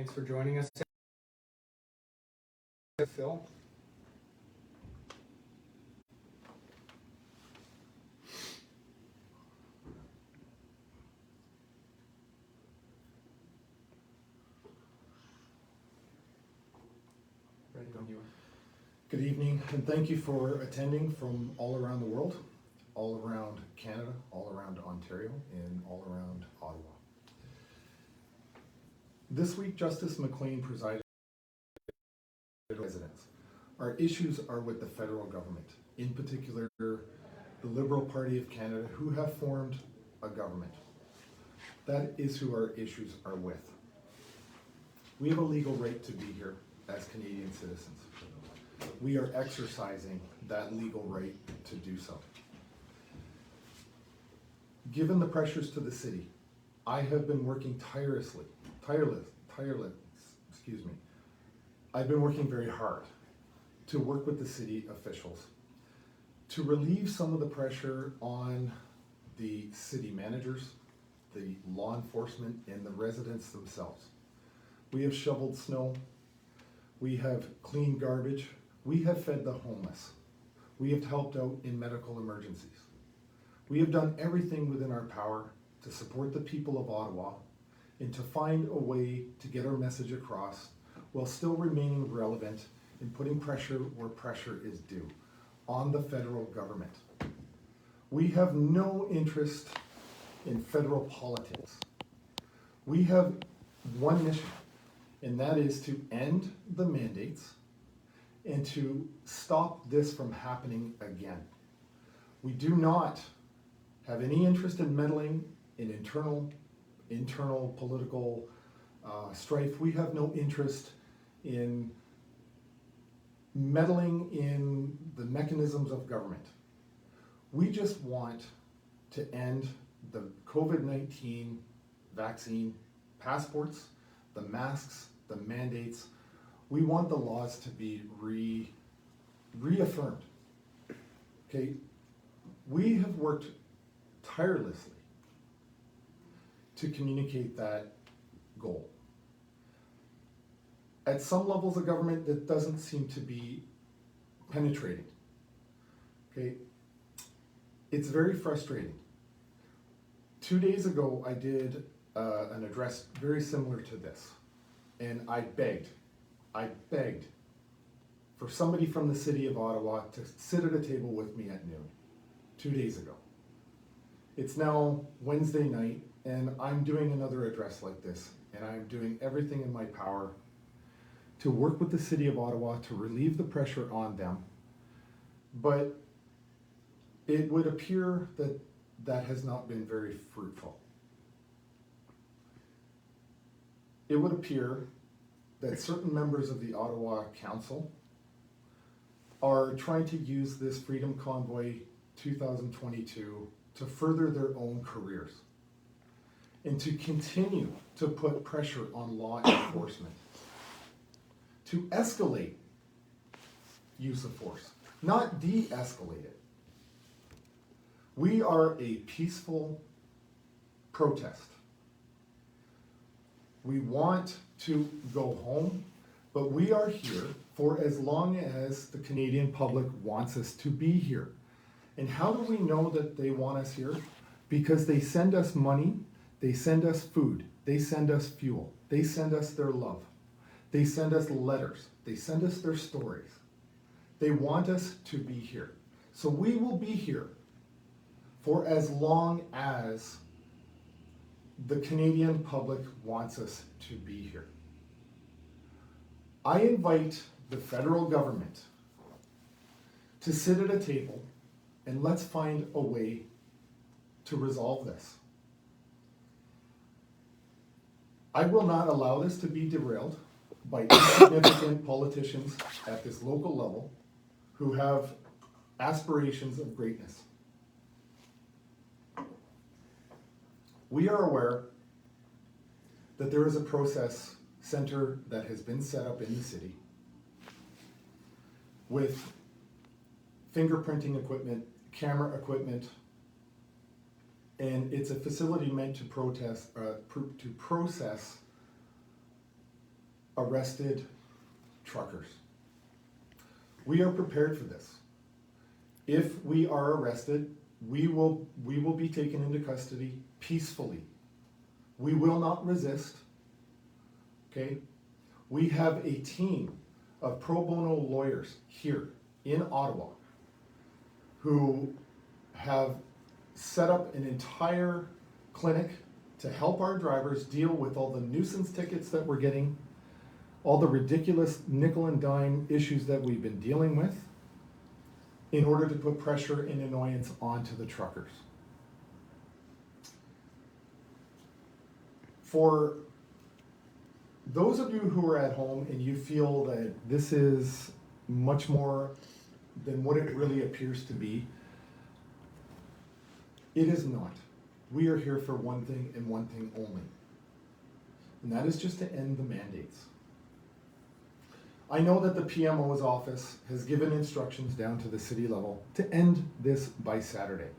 Thanks for joining us, Phil. Ready when you are. Good evening, and thank you for attending from all around the world, all around Canada, all around Ontario, and all around Ottawa. This week, Justice McLean presided over residents. Our issues are with the federal government, in particular the Liberal Party of Canada, who have formed a government. That is who our issues are with. We have a legal right to be here as Canadian citizens. We are exercising that legal right to do so. Given the pressures to the city, I have been working I've been working very hard to work with the city officials to relieve some of the pressure on the city managers, the law enforcement, and the residents themselves. We have shoveled snow, we have cleaned garbage, we have fed the homeless, we have helped out in medical emergencies. We have done everything within our power to support the people of Ottawa and to find a way to get our message across while still remaining relevant and putting pressure where pressure is due on the federal government. We have no interest in federal politics. We have one mission, and that is to end the mandates and to stop this from happening again. We do not have any interest in meddling in internal political strife. We have no interest in meddling in the mechanisms of government. We just want to end the COVID-19 vaccine passports, the masks, the mandates. We want the laws to be reaffirmed. Okay, we have worked tirelessly to communicate that goal. At some levels of government, that doesn't seem to be penetrating. Okay, it's very frustrating. 2 days ago, I did an address very similar to this, and I begged for somebody from the city of Ottawa to sit at a table with me at noon, 2 days ago. It's now Wednesday night, and I'm doing another address like this, and I'm doing everything in my power to work with the city of Ottawa to relieve the pressure on them. But it would appear that that has not been very fruitful. It would appear that certain members of the Ottawa Council are trying to use this Freedom Convoy 2022 to further their own careers and to continue to put pressure on law enforcement, to escalate use of force, not de-escalate it. We are a peaceful protest. We want to go home, but we are here for as long as the Canadian public wants us to be here. And how do we know that they want us here? Because they send us money, they send us food, they send us fuel, they send us their love, they send us letters, they send us their stories. They want us to be here. So we will be here for as long as the Canadian public wants us to be here. I invite the federal government to sit at a table and let's find a way to resolve this. I will not allow this to be derailed by insignificant politicians at this local level who have aspirations of greatness. We are aware that there is a process center that has been set up in the city with fingerprinting equipment, camera equipment, and it's a facility meant to process arrested truckers. We are prepared for this. If we are arrested, we will be taken into custody peacefully. We will not resist, okay? We have a team of pro bono lawyers here in Ottawa who have set up an entire clinic to help our drivers deal with all the nuisance tickets that we're getting, all the ridiculous nickel and dime issues that we've been dealing with, in order to put pressure and annoyance onto the truckers. For those of you who are at home and you feel that this is much more than what it really appears to be, it is not. We are here for one thing and one thing only, and that is just to end the mandates. I know that the PMO's office has given instructions down to the city level to end this by Saturday.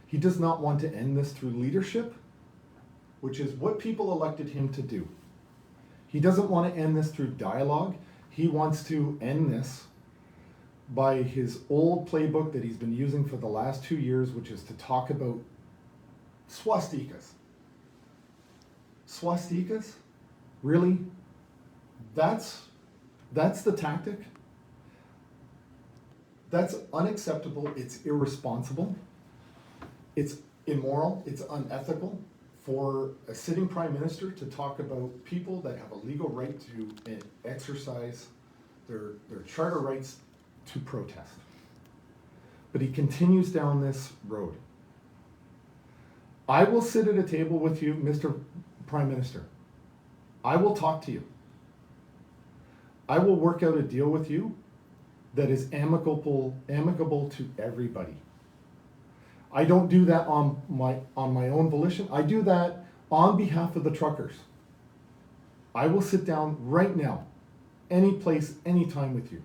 He does not want to end this through leadership, which is what people elected him to do. He doesn't want to end this through dialogue. He wants to end this by his old playbook that he's been using for the last 2 years, which is to talk about swastikas. Swastikas? Really? That's the tactic? That's unacceptable, it's irresponsible, it's immoral, it's unethical for a sitting prime minister to talk about people that have a legal right to exercise their charter rights to protest. But he continues down this road. I will sit at a table with you, Mr. Prime Minister. I will talk to you. I will work out a deal with you that is amicable to everybody. I don't do that on my own volition. I do that on behalf of the truckers. I will sit down right now, any place, anytime with you.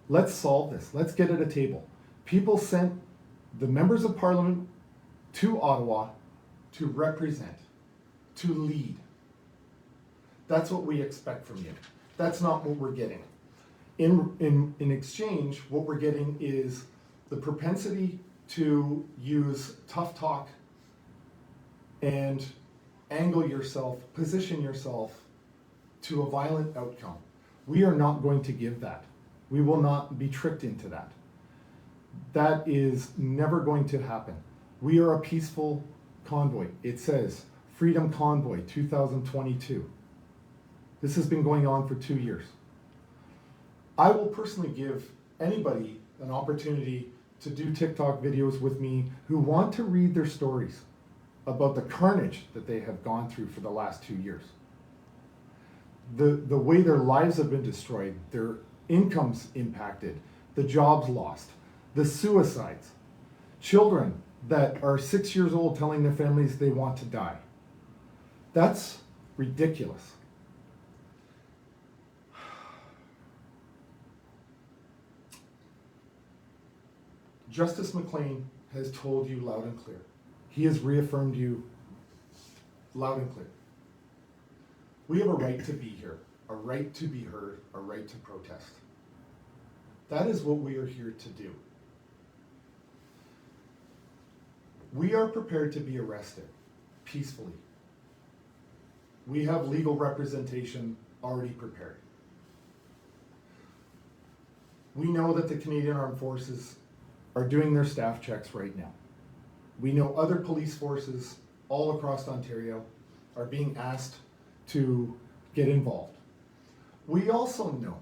Let's solve this. Let's get at a table. People sent the members of parliament to Ottawa to represent, to lead. That's what we expect from you. That's not what we're getting. In exchange, what we're getting is the propensity to use tough talk and angle yourself, position yourself to a violent outcome. We are not going to give that. We will not be tricked into that. That is never going to happen. We are a peaceful convoy. It says Freedom Convoy 2022. This has been going on for 2 years. I will personally give anybody an opportunity to do TikTok videos with me who want to read their stories about the carnage that they have gone through for the last 2 years. The way their lives have been destroyed, their incomes impacted, the jobs lost, the suicides, children that are 6 years old telling their families they want to die. That's ridiculous. Justice McLean has told you loud and clear. He has reaffirmed you loud and clear. We have a right to be here, a right to be heard, a right to protest. That is what we are here to do. We are prepared to be arrested peacefully. We have legal representation already prepared. We know that the Canadian Armed Forces are doing their staff checks right now. We know other police forces all across Ontario are being asked to get involved. We also know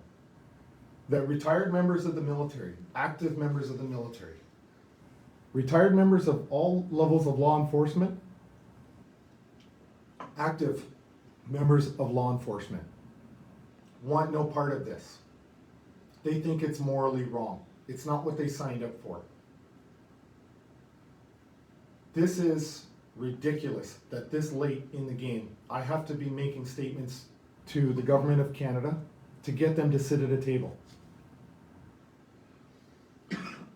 that retired members of the military, active members of the military, retired members of all levels of law enforcement, active members of law enforcement want no part of this. They think it's morally wrong. It's not what they signed up for. This is ridiculous that this late in the game, I have to be making statements to the government of Canada to get them to sit at a table.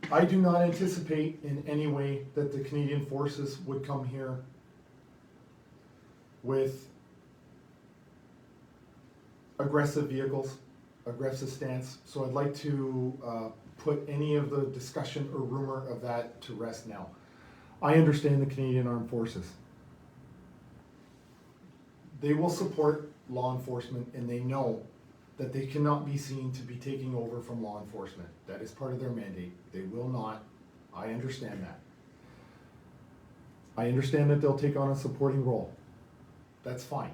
I do not anticipate in any way that the Canadian forces would come here with aggressive vehicles, aggressive stance. So I'd like to put any of the discussion or rumor of that to rest now. I understand the Canadian Armed Forces. They will support law enforcement, and they know that they cannot be seen to be taking over from law enforcement. That is part of their mandate. They will not. I understand that. I understand that they'll take on a supporting role. That's fine.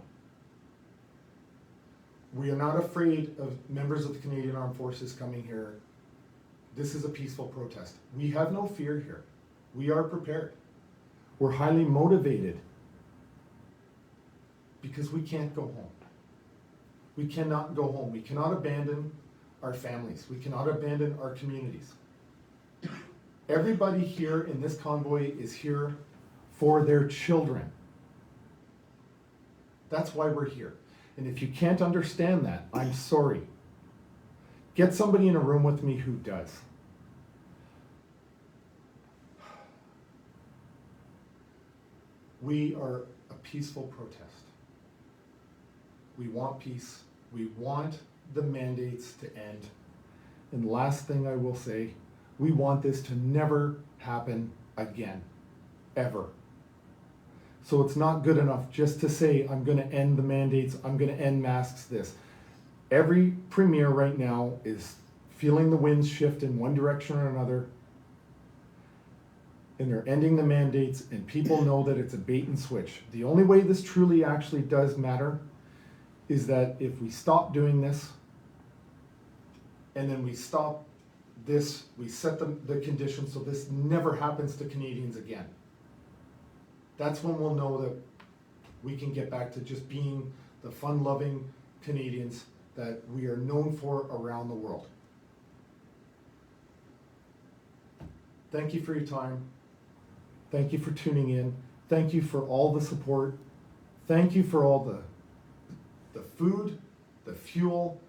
We are not afraid of members of the Canadian Armed Forces coming here. This is a peaceful protest. We have no fear here. We are prepared. We're highly motivated because we can't go home. We cannot go home. We cannot abandon our families. We cannot abandon our communities. Everybody here in this convoy is here for their children. That's why we're here. And if you can't understand that, I'm sorry. Get somebody in a room with me who does. We are a peaceful protest. We want peace. We want the mandates to end. And last thing I will say, we want this to never happen again, ever. So it's not good enough just to say, I'm going to end the mandates, I'm going to end masks, this. Every premier right now is feeling the winds shift in one direction or another, and they're ending the mandates, and people know that it's a bait and switch. The only way this truly actually does matter is that if we stop doing this, and then we stop this, we set the conditions so this never happens to Canadians again. That's when we'll know that we can get back to just being the fun-loving Canadians that we are known for around the world. Thank you for your time. Thank you for tuning in. Thank you for all the support. Thank you for all the food, the fuel,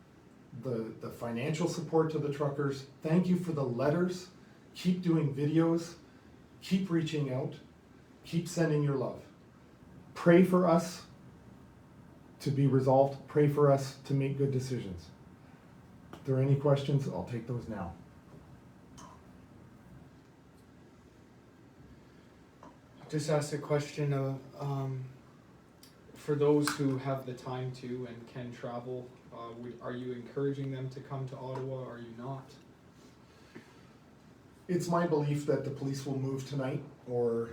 the financial support to the truckers. Thank you for the letters. Keep doing videos. Keep reaching out. Keep sending your love. Pray for us to be resolved. Pray for us to make good decisions. If there are any questions, I'll take those now. Just ask a question of, for those who have the time to and can travel, are you encouraging them to come to Ottawa, or are you not? It's my belief that the police will move tonight or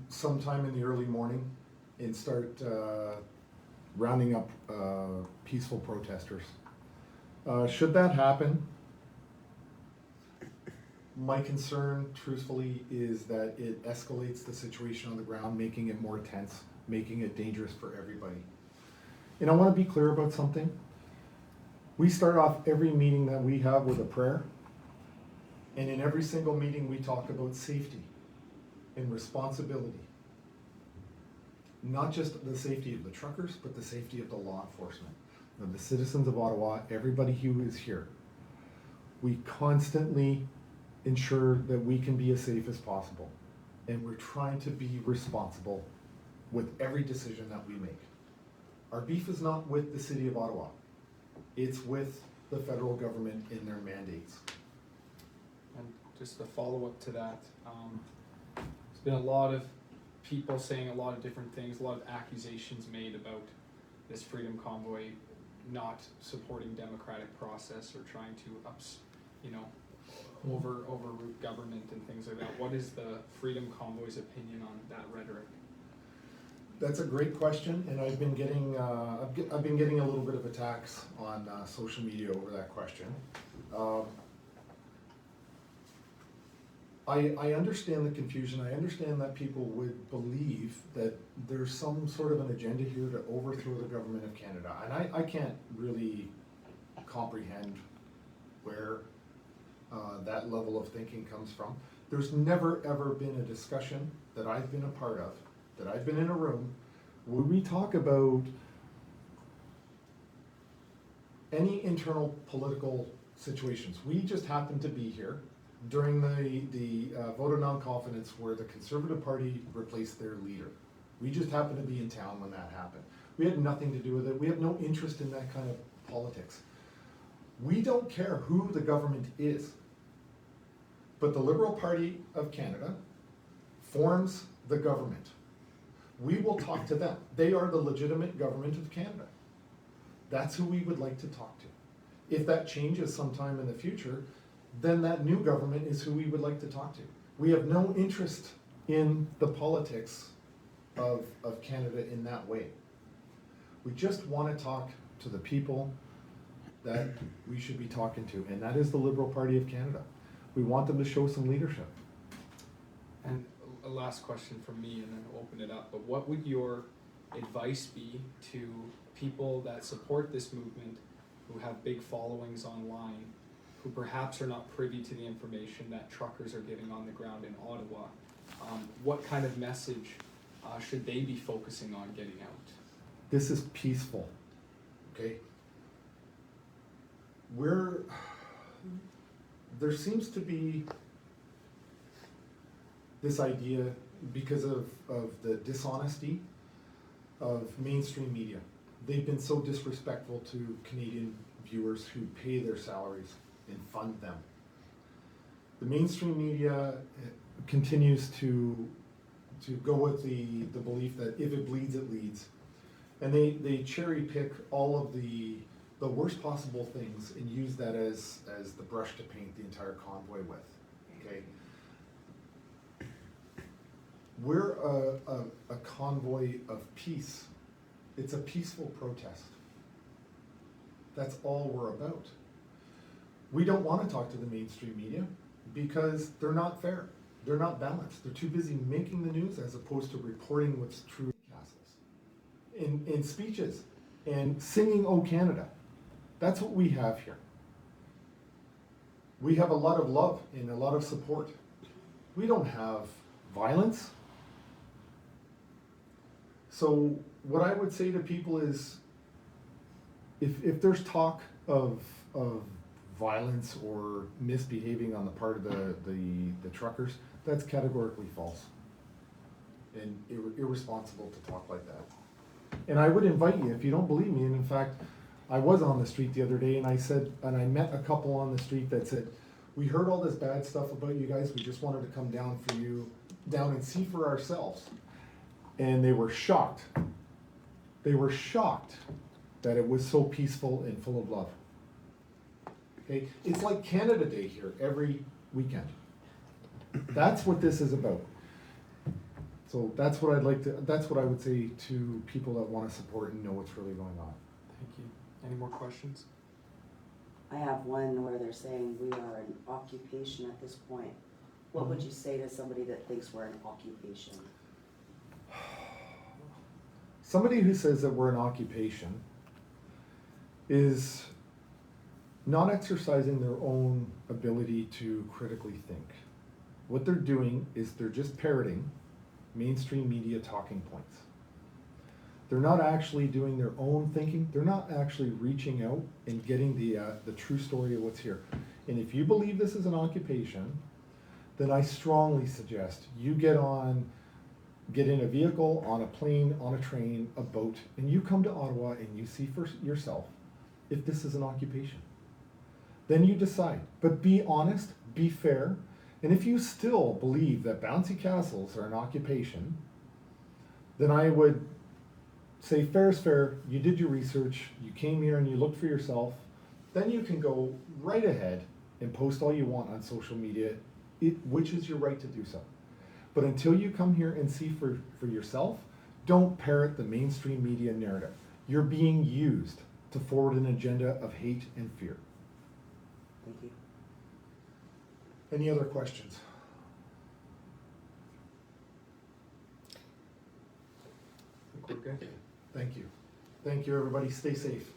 sometime in the early morning and start rounding up peaceful protesters. Should that happen, my concern, truthfully, is that it escalates the situation on the ground, making it more tense, making it dangerous for everybody. And I want to be clear about something. We start off every meeting that we have with a prayer, and in every single meeting we talk about safety and responsibility. Not just the safety of the truckers, but the safety of the law enforcement, of the citizens of Ottawa, everybody who is here. We constantly ensure that we can be as safe as possible, and we're trying to be responsible with every decision that we make. Our beef is not with the City of Ottawa. It's with the federal government in their mandates. And just a follow-up to that, there's been a lot of people saying a lot of different things, a lot of accusations made about this Freedom Convoy not supporting democratic process or trying to overroot government and things like that. What is the Freedom Convoy's opinion on that rhetoric? That's a great question, and I've been getting I've been getting a little bit of attacks on social media over that question. I understand the confusion. I understand that people would believe that there's some sort of an agenda here to overthrow the government of Canada, and I can't really comprehend where that level of thinking comes from. There's never ever been a discussion that I've been a part of, that I've been in a room, where we talk about any internal political situations. We just happen to be here during the vote of non-confidence where the Conservative Party replaced their leader. We just happened to be in town when that happened. We had nothing to do with it. We have no interest in that kind of politics. We don't care who the government is, but the Liberal Party of Canada forms the government. We will talk to them. They are the legitimate government of Canada. That's who we would like to talk to. If that changes sometime in the future, then that new government is who we would like to talk to. We have no interest in the politics of Canada in that way. We just want to talk to the people that we should be talking to, and that is the Liberal Party of Canada. We want them to show some leadership. And a last question from me, and then open it up. But what would your advice be to people that support this movement, who have big followings online, who perhaps are not privy to the information that truckers are getting on the ground in Ottawa? What kind of message should they be focusing on getting out? This is peaceful, okay? There seems to be this idea, because of the dishonesty of mainstream media. They've been so disrespectful to Canadian viewers who pay their salaries and fund them. The mainstream media continues to go with the belief that if it bleeds, it leads. And they cherry pick all of the worst possible things and use that as the brush to paint the entire convoy with, okay? We're a convoy of peace. It's a peaceful protest. That's all we're about. We don't want to talk to the mainstream media because they're not fair. They're not balanced. They're too busy making the news as opposed to reporting what's true. Castles. In speeches and singing "O Canada." That's what we have here. We have a lot of love and a lot of support. We don't have violence. So what I would say to people is, if there's talk of violence or misbehaving on the part of the truckers, that's categorically false and irresponsible to talk like that. And I would invite you, if you don't believe me, and in fact, I was on the street the other day and I met a couple on the street that said, we heard all this bad stuff about you guys, we just wanted to come down and see for ourselves. And they were shocked. They were shocked that it was so peaceful and full of love. Okay, it's like Canada Day here every weekend. That's what this is about. So that's what I would say to people that want to support and know what's really going on. Thank you. Any more questions? I have one where they're saying we are an occupation at this point. What would you say to somebody that thinks we're an occupation? Somebody who says that we're an occupation is not exercising their own ability to critically think. What they're doing is they're just parroting mainstream media talking points. They're not actually doing their own thinking. They're not actually reaching out and getting the true story of what's here. And if you believe this is an occupation, then I strongly suggest you get in a vehicle, on a plane, on a train, a boat, and you come to Ottawa and you see for yourself if this is an occupation. Then you decide. But be honest, be fair, and if you still believe that bouncy castles are an occupation, then I would say fair is fair, you did your research, you came here and you looked for yourself, then you can go right ahead and post all you want on social media, which is your right to do so. But until you come here and see for yourself, don't parrot the mainstream media narrative. You're being used to forward an agenda of hate and fear. Thank you. Any other questions? I think we're good. Thank you. Thank you, everybody. Stay safe.